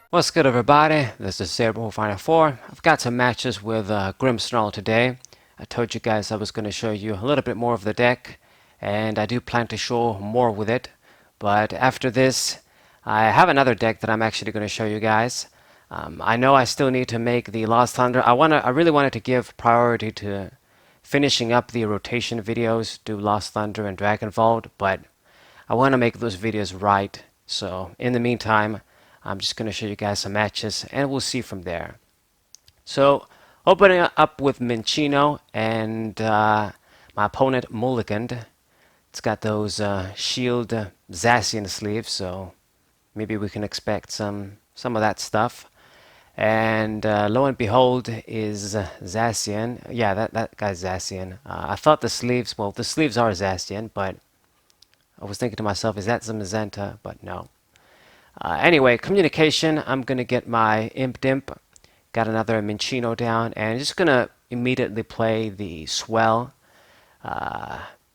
What's good, everybody? This is Saber4. I've got some matches with Grimmsnarl today. I told you guys I was going to show you a little bit more of the deck, and I do plan to show more with it. But after this, I have another deck that I'm actually going to show you guys. I know I still need to make the Lost Thunder. I really wanted to give priority to finishing up the rotation videos, do Lost Thunder and Dragon Vault, but I want to make those videos right. So in the meantime, I'm just going to show you guys some matches, and we'll see from there. So, opening up with Cinccino, and my opponent mulliganed. It's got those shield Zacian sleeves, so maybe we can expect some of that stuff. And lo and behold is Zacian. Yeah, that guy's Zacian. I thought the sleeves, well, the sleeves are Zacian, but I was thinking to myself, is that some Magenta? But no. Anyway, communication. I'm going to get my Imp Dimp. Got another Cinccino down. And just going to immediately play the Swell.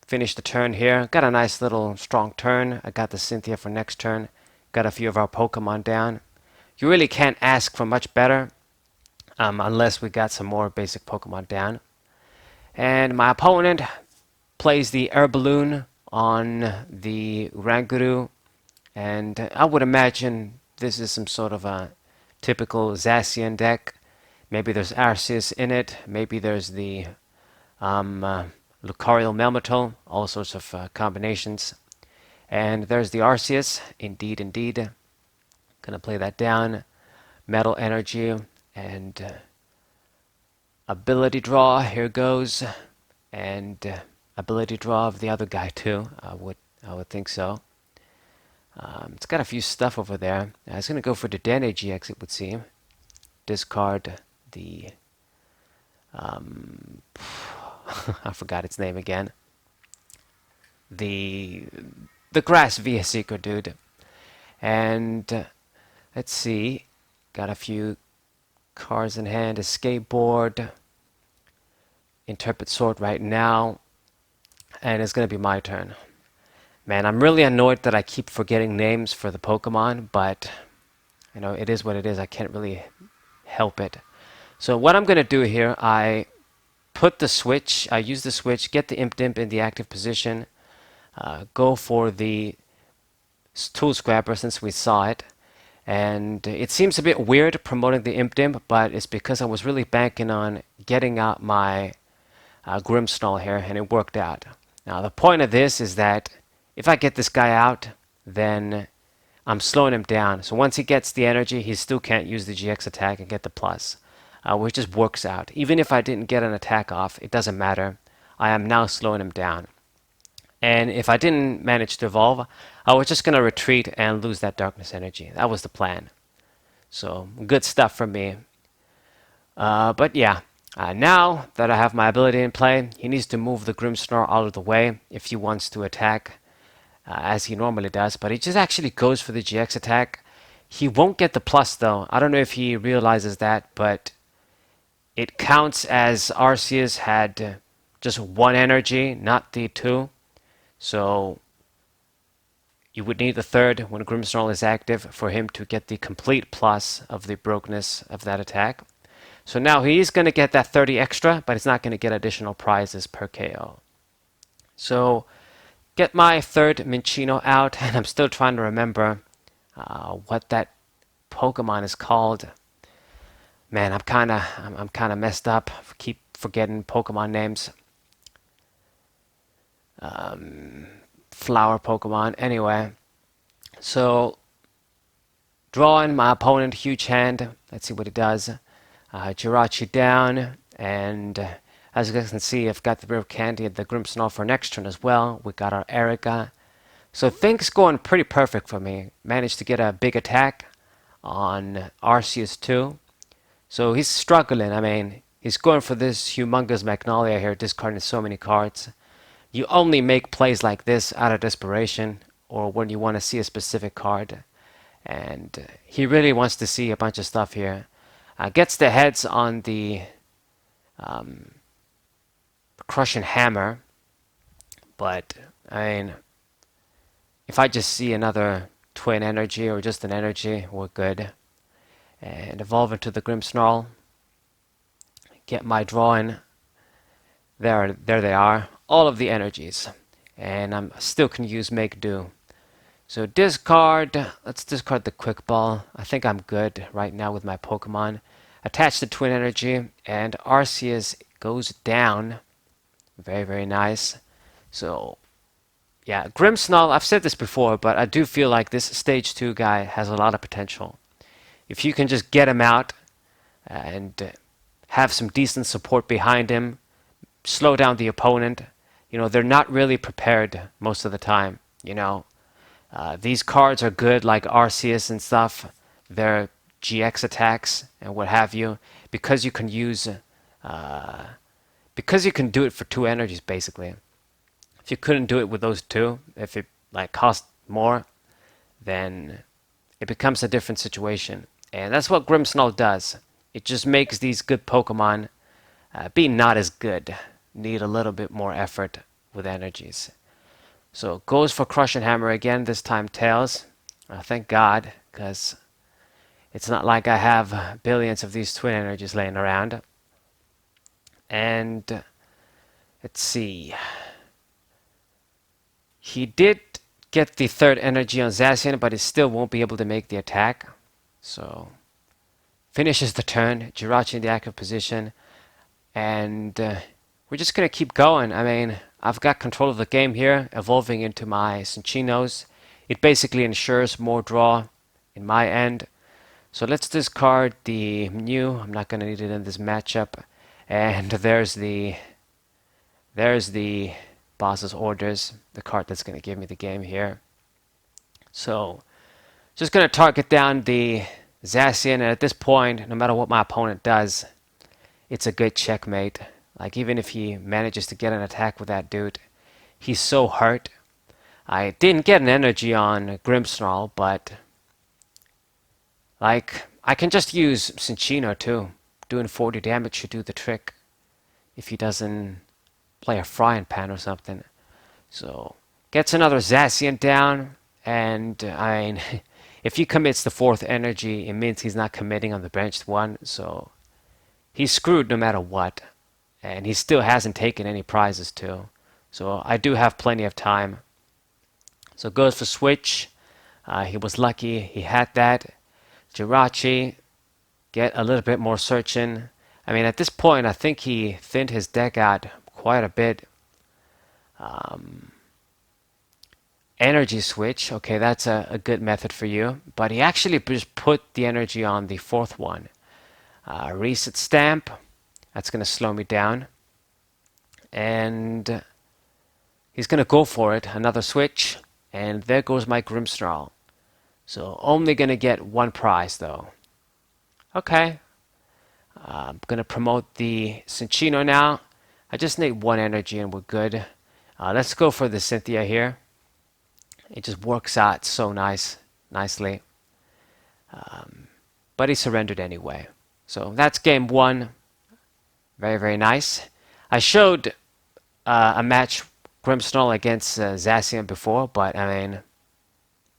Finish the turn here. Got a nice little strong turn. I got the Cynthia for next turn. Got a few of our Pokemon down. You really can't ask for much better. Unless we got some more basic Pokemon down. And my opponent plays the Air Balloon on the Ranguru. And I would imagine this is some sort of a typical Zacian deck. Maybe there's Arceus in it. Maybe there's the Lucario Melmetal. All sorts of combinations. And there's the Arceus. Indeed, indeed. Gonna play that down. Metal Energy and Ability Draw. Here goes. And Ability Draw of the other guy too. I would think so. It's got a few stuff over there. It's going to go for the Den GX, it would seem. Discard the... I forgot its name again. The Grass Via Seeker, dude. And let's see. Got a few cards in hand. A Skateboard. Interpret Sword right now. And it's going to be my turn. Man, I'm really annoyed that I keep forgetting names for the Pokemon, but you know, it is what it is. I can't really help it. So what I'm going to do here, I put the switch, I use the switch, get the Imp Dimp in the active position, go for the Tool Scrapper since we saw it. And it seems a bit weird promoting the Imp Dimp, but it's because I was really banking on getting out my Grimmsnarl here, and it worked out. Now, the point of this is that if I get this guy out, then I'm slowing him down. So once he gets the energy, he still can't use the GX attack and get the plus, which just works out. Even if I didn't get an attack off, it doesn't matter. I am now slowing him down. And if I didn't manage to evolve, I was just going to retreat and lose that darkness energy. That was the plan. So good stuff from me. But yeah, now that I have my ability in play, he needs to move the Grimmsnarl out of the way if he wants to attack. As he normally does, but he just actually goes for the GX attack. He won't get the plus though. I don't know if he realizes that, but it counts as Arceus had just one energy, not the two. So you would need the third when Grimmsnarl is active for him to get the complete plus of the brokenness of that attack. So now he's going to get that 30 extra, but he's not going to get additional prizes per KO. So get my third Cinccino out, and I'm still trying to remember what that Pokemon is called. Man, I'm kind of messed up. Keep forgetting Pokemon names. Flower Pokemon. Anyway, so drawing my opponent, huge hand. Let's see what it does. Jirachi down, and as you guys can see, I've got the Rare Candy and the Grimmsnarl for next turn as well. We got our Erica. So things going pretty perfect for me. Managed to get a big attack on Arceus too. So he's struggling. I mean, he's going for this humongous Magnolia here, discarding so many cards. You only make plays like this out of desperation or when you want to see a specific card. And he really wants to see a bunch of stuff here. Gets the heads on the Crushing Hammer, but I mean, if I just see another twin energy or just an energy, we're good. and evolve into the Grimmsnarl. Get my draw in. There they are. All of the energies. And I'm still can use Make Do. So discard. Let's discard the Quick Ball. I think I'm good right now with my Pokemon. Attach the Twin Energy, and Arceus goes down. Very, very nice. So, yeah, Grimmsnarl, I've said this before, but I do feel like this Stage 2 guy has a lot of potential. If you can just get him out and have some decent support behind him, slow down the opponent, they're not really prepared most of the time, These cards are good, like Arceus and stuff. They're GX attacks and what have you, because you can use, because you can do it for 2 energies basically. If you couldn't do it with those 2, if it cost more, then it becomes a different situation. And that's what Grimmsnarl does. It just makes these good Pokemon be not as good, need a little bit more effort with energies. So goes for Crush and Hammer again, this time Tails. Thank God, because it's not like I have billions of these Twin Energies laying around. And let's see. He did get the 3rd energy on Zacian, but he still won't be able to make the attack. So finishes the turn, Jirachi in the active position, and we're just going to keep going. I mean, I've got control of the game here, evolving into my Cinccinos. It basically ensures more draw in my end. So let's discard the Mew. I'm not going to need it in this matchup. And there's the boss's orders, the card that's going to give me the game here. So just going to target down the Zacian, and at this point, no matter what my opponent does, it's a good checkmate. Like, even if he manages to get an attack with that dude, he's so hurt. I didn't get an energy on Grimmsnarl, but like, I can just use Cinccino too. Doing 40 damage should do the trick if he doesn't play a frying pan or something. So gets another Zacian down, and I mean, if he commits the 4th energy, it means he's not committing on the benched one, so he's screwed no matter what. And he still hasn't taken any prizes too. So I do have plenty of time. So goes for switch. He was lucky. He had that. Jirachi, get a little bit more searching. I mean, at this point, I think he thinned his deck out quite a bit. Energy switch. Okay, that's a good method for you. But he actually just put the energy on the 4th one. Reset stamp. That's going to slow me down. And he's going to go for it. Another switch. And there goes my Grimmsnarl. So only going to get 1 prize though. Okay. I'm going to promote the Cinccino now. I just need 1 energy and we're good. Let's go for the Cynthia here. It just works out so nicely. But he surrendered anyway. So that's game 1. Very, very nice. I showed a match Grimmsnarl against Zacian before, but I mean,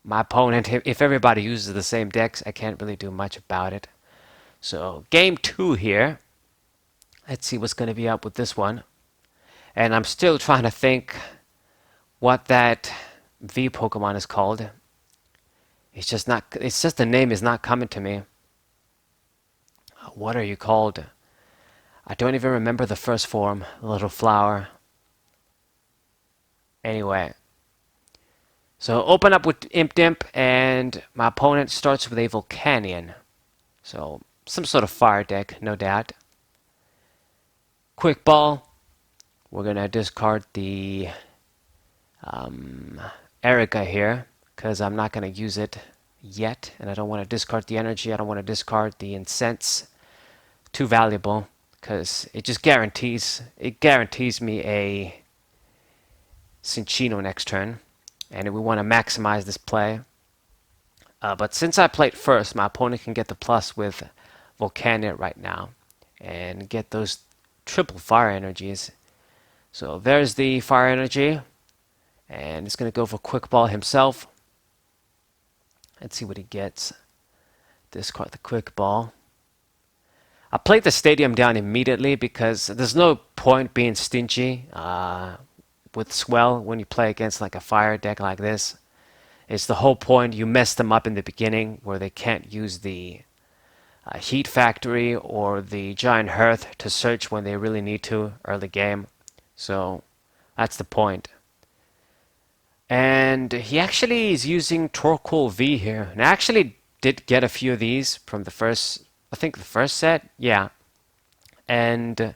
my opponent, if everybody uses the same decks, I can't really do much about it. So game 2 here. Let's see what's going to be up with this one. And I'm still trying to think what that V Pokemon is called. It's just the name is not coming to me. What are you called? I don't even remember the first form, little flower. Anyway. So open up with Impdimp, and my opponent starts with a Volcanion. So some sort of fire deck, no doubt. Quick Ball. We're going to discard the Erica here, because I'm not going to use it yet, and I don't want to discard the energy. I don't want to discard the Incense. Too valuable, because it just guarantees me a Cinccino next turn, and we want to maximize this play. But since I played first, my opponent can get the plus with Volcanion right now and get those triple fire energies. So there's the fire energy, and it's going to go for Quick Ball himself. Let's see what he gets. Discard the quick ball. I played the stadium down immediately because there's no point being stingy with Swell when you play against like a fire deck like this. It's the whole point. You mess them up in the beginning where they can't use the Heat Factory or the Giant Hearth to search when they really need to early game. So that's the point. And he actually is using Torkoal V here. And I actually did get a few of these from the first, I think the first set. Yeah. And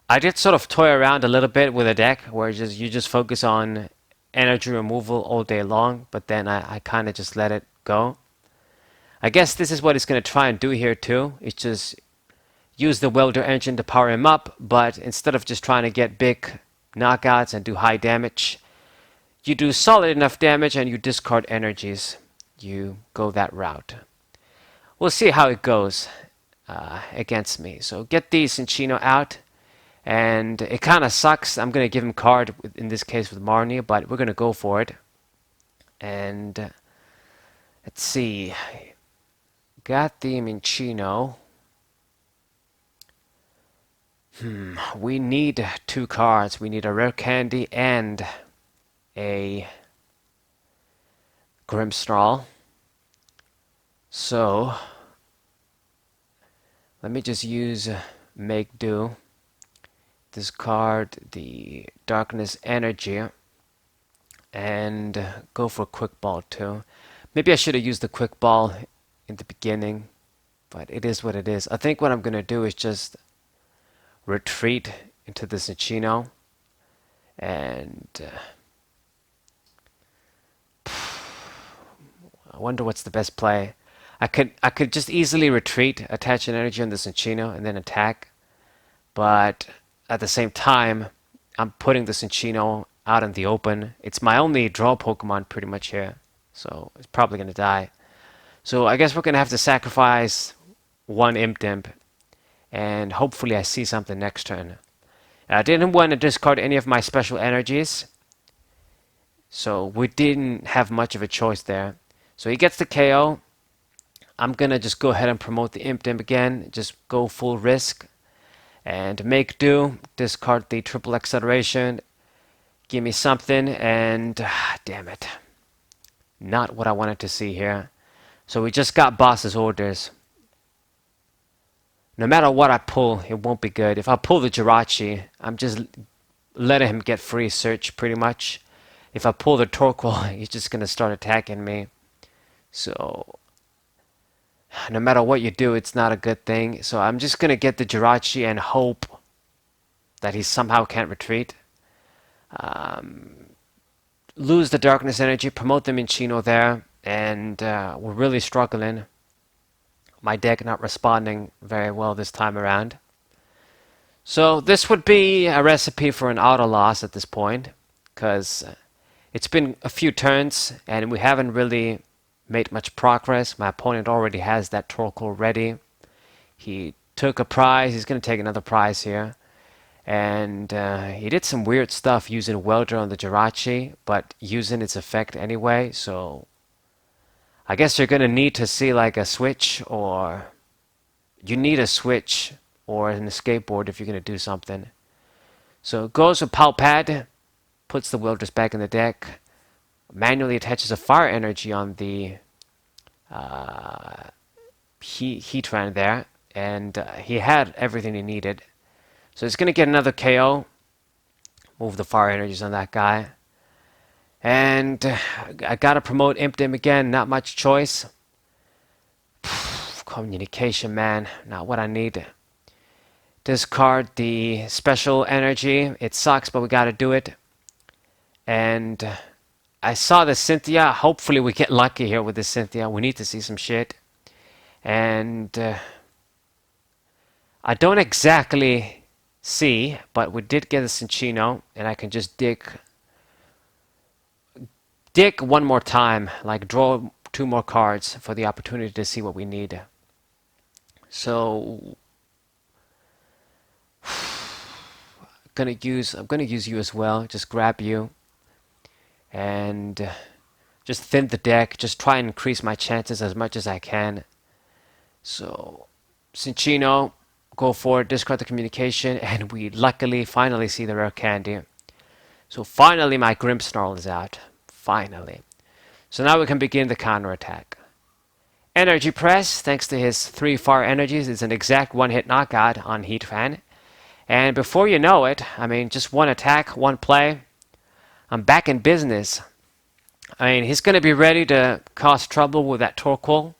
I did sort of toy around a little bit with a deck where you just focus on energy removal all day long. But then I kind of just let it go. I guess this is what he's going to try and do here too. It's just use the welder engine to power him up. But instead of just trying to get big knockouts and do high damage, you do solid enough damage and you discard energies. You go that route. We'll see how it goes against me. So get the Cinccino out. And it kind of sucks. I'm going to give him card, in this case with Marnie, but we're going to go for it. And let's see. Got the Cinccino. We need 2 cards. We need a rare candy and a Grimmsnarl. So let me just use Make Do. Discard the Darkness Energy and go for Quick Ball too. Maybe I should have used the Quick Ball in the beginning, but it is what it is. I think what I'm going to do is just retreat into the Cinccino and I wonder what's the best play. I could just easily retreat, attach an energy on the Cinccino, and then attack. But at the same time, I'm putting the Cinccino out in the open. It's my only draw Pokemon pretty much here, so it's probably going to die. So I guess we're going to have to sacrifice 1 Impdimp, and hopefully I see something next turn. I didn't want to discard any of my special energies, so we didn't have much of a choice there. So he gets the KO. I'm going to just go ahead and promote the Impdimp again, just go full risk. And Make Do, discard the triple acceleration, give me something, and damn it. Not what I wanted to see here. So we just got boss's orders. No matter what I pull, it won't be good. If I pull the Jirachi, I'm just letting him get free search pretty much. If I pull the Torkoal, he's just going to start attacking me. So no matter what you do, it's not a good thing. So I'm just going to get the Jirachi and hope that he somehow can't retreat. Lose the Darkness Energy, promote the Cinccino there, and we're really struggling. My deck not responding very well this time around. So this would be a recipe for an auto loss at this point, because it's been a few turns and we haven't really made much progress. My opponent already has that Torkoal ready. He took a prize. He's going to take another prize here. And he did some weird stuff using Welder on the Jirachi, but using its effect anyway. So I guess you're going to need to see like a switch, or you need a switch or an escape board if you're going to do something. So it goes with Palpad, puts the Wilders back in the deck, manually attaches a fire energy on the Heatran there, and he had everything he needed. So he's going to get another KO, move the fire energies on that guy. And I got to promote Impdim again, not much choice. Communication, man, not what I need. Discard the special energy. It sucks, but we got to do it. And I saw the Cynthia. Hopefully we get lucky here with the Cynthia. We need to see some shit. And I don't exactly see, but we did get a Cinccino, and I can just dig one more time, like draw 2 more cards for the opportunity to see what we need. So I'm gonna use you as well. Just grab you and just thin the deck. Just try and increase my chances as much as I can. So, Cinccino, go for it, discard the communication, and we luckily finally see the rare candy. So finally my Grimmsnarl is out. Finally. So now we can begin the counterattack. Energy Press, thanks to his 3 fire energies, is an exact one-hit knockout on Heatran. And before you know it, I mean, just one attack, one play, I'm back in business. I mean, he's going to be ready to cause trouble with that Torkoal,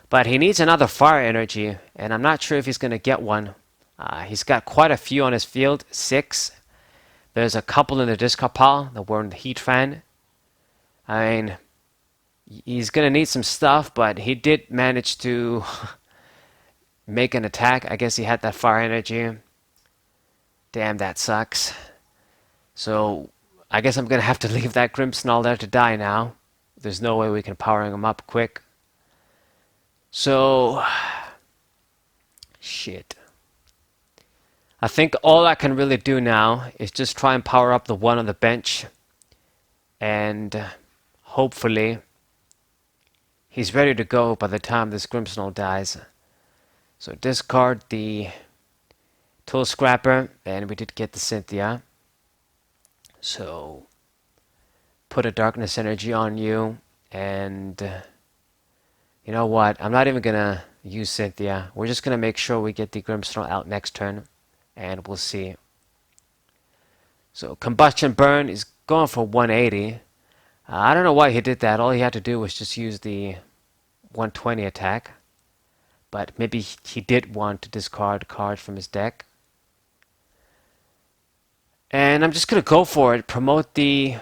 but he needs another fire energy, and I'm not sure if he's going to get one. He's got quite a few on his field, 6. There's a couple in the discard pile that were in the Heatran. I mean, he's going to need some stuff, but he did manage to make an attack. I guess he had that fire energy. Damn, that sucks. So, I guess I'm going to have to leave that Grimmsnarl there to die now. There's no way we can power him up quick. So, shit. I think all I can really do now is just try and power up the one on the bench. And hopefully he's ready to go by the time this Grimmsnarl dies. So discard the Tool Scrapper, and we did get the Cynthia. So put a Darkness Energy on you, and you know what? I'm not even gonna use Cynthia. We're just gonna make sure we get the Grimmsnarl out next turn, and we'll see. So Combustion Burn is going for 180. I don't know why he did that. All he had to do was just use the 120 attack. But maybe he did want to discard cards from his deck. And I'm just going to go for it. Promote the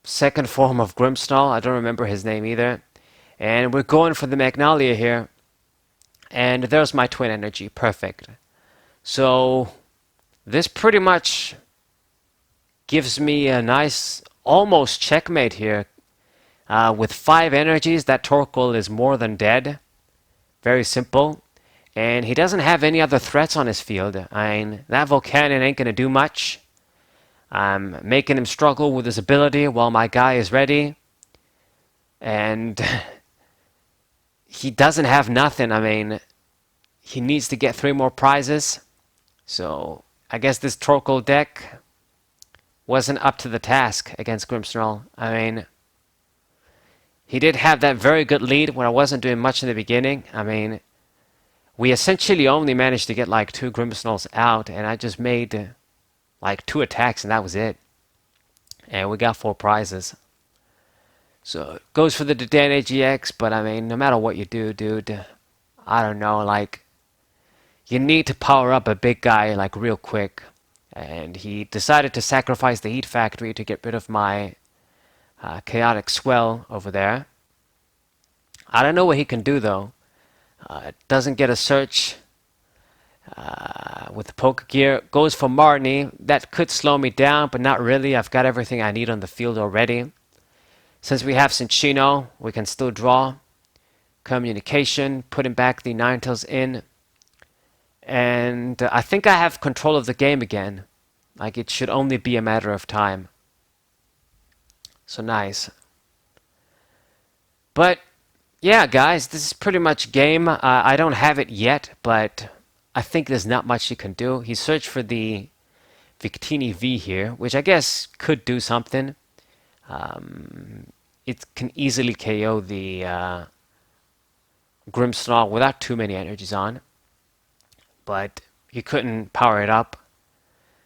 second form of Grimmsnarl. I don't remember his name either. And we're going for the Magnolia here. And there's my Twin Energy. Perfect. So this pretty much gives me a nice almost checkmate here. With 5 energies, that Torkoal is more than dead. Very simple. And he doesn't have any other threats on his field. I mean, that Volcanion ain't going to do much. I'm making him struggle with his ability while my guy is ready. And he doesn't have nothing. I mean, he needs to get 3 more prizes. So I guess this Torkoal deck wasn't up to the task against Grimmsnarl. I mean, he did have that very good lead when I wasn't doing much in the beginning. I mean, we essentially only managed to get like 2 Grimmsnarls out, and I just made like 2 attacks, and that was it. And we got 4 prizes. So it goes for the Dedan AGX, but I mean, no matter what you do, dude, I don't know, like, you need to power up a big guy like real quick. And he decided to sacrifice the Heat Factory to get rid of my Chaotic Swell over there. I don't know what he can do though. Doesn't get a search with the Poke Gear. Goes for Marnie. That could slow me down, but not really. I've got everything I need on the field already. Since we have Cinccino, we can still draw. Communication, putting back the Ninetales in. And I think I have control of the game again. Like, it should only be a matter of time. So nice. But yeah, guys, this is pretty much game. I don't have it yet, but I think there's not much he can do. He searched for the Victini V here, which I guess could do something. It can easily KO the Grimmsnarl without too many energies on. But he couldn't power it up.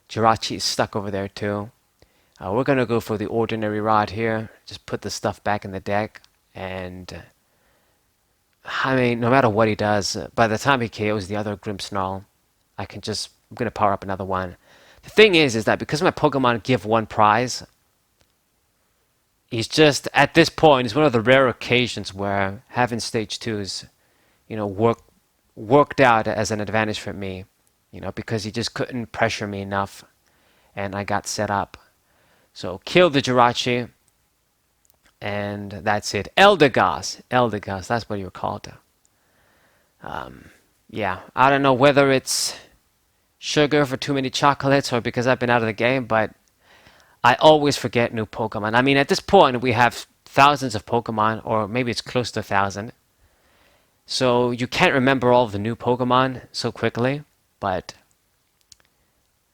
Jirachi is stuck over there too. We're going to go for the Ordinary Rod here. Just put the stuff back in the deck. And I mean, no matter what he does, by the time he KOs the other Grimmsnarl, I'm going to power up another one. The thing is that because my Pokemon give 1 prize, he's just, at this point, it's one of the rare occasions where having stage 2s, you know, worked out as an advantage for me, you know, because he just couldn't pressure me enough, and I got set up. So kill the Jirachi, and that's it. Eldegoss, that's what you were called. Yeah, I don't know whether it's sugar for too many chocolates or because I've been out of the game, but I always forget new Pokemon. I mean, at this point, we have thousands of Pokemon, or maybe it's close to 1,000. So you can't remember all of the new Pokemon so quickly, but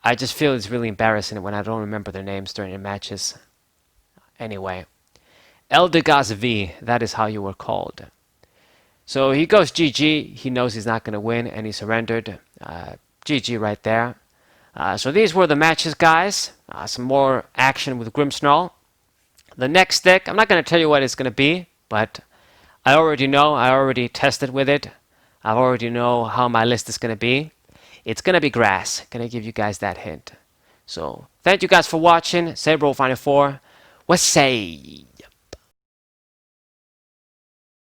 I just feel it's really embarrassing when I don't remember their names during the matches. Anyway, Eldegoss V, that is how you were called. So he goes GG, he knows he's not going to win, and he surrendered. GG right there. So these were the matches, guys. Some more action with Grimmsnarl. The next deck, I'm not going to tell you what it's going to be, but I already know. I already tested with it. I already know how my list is going to be. It's going to be grass. Going to give you guys that hint. So thank you guys for watching. Saber Final 4. What say?